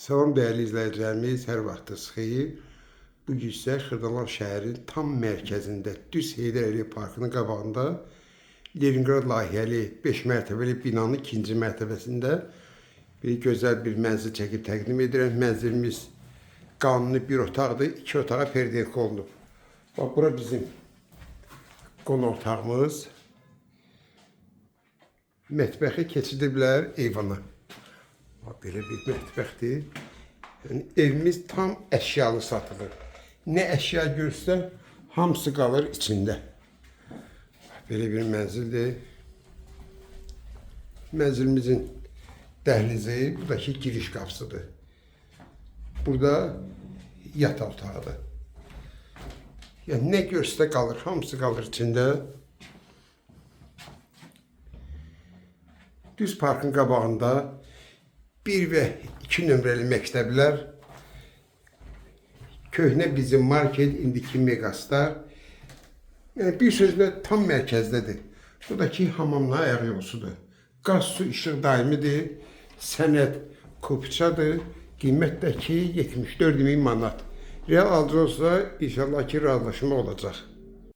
Salam değerli izləyicilərimiz, hər vaxtınız xeyir. Bu gün isə Xırdalan şəhərin tam mərkəzində, düz Heydər Əliyev Parkının qabağında Leningrad layihəli 5 mərtəbəli binanın ikinci mərtəbəsində bir gözəl bir mənzil çəkib təqdim edirəm. Mənzilimiz qanuni bir otaqdır, 2 otağa perdek olunub. Bax, bura bizim qonaq otağımız. Mətbəxi keçidiblər eyvana. Bax, belə bir mətbəxdir. Yəni, evimiz tam əşyalı satılır. Nə əşya görsə, hamısı qalır içində. Belə bir mənzildir. Mənzilimizin dəhlizi, buradakı giriş qapısıdır. Burada yataq otağıdır. Yəni, nə görsə qalır, hamısı qalır içində. Düz parkın qabağında 1 və 2 nömrəli məktəblər, köhnə bizim market, indiki Megastar. Yəni, bir sözlə tam mərkəzdədir. Buradakı hamamla ayaq yolusudur. Qaz, su, işıq daimidir. Sənəd kopçadır. Qiymət də ki 74.000 manat. Real alıcı olsa inşallah ki razılaşma olacaq.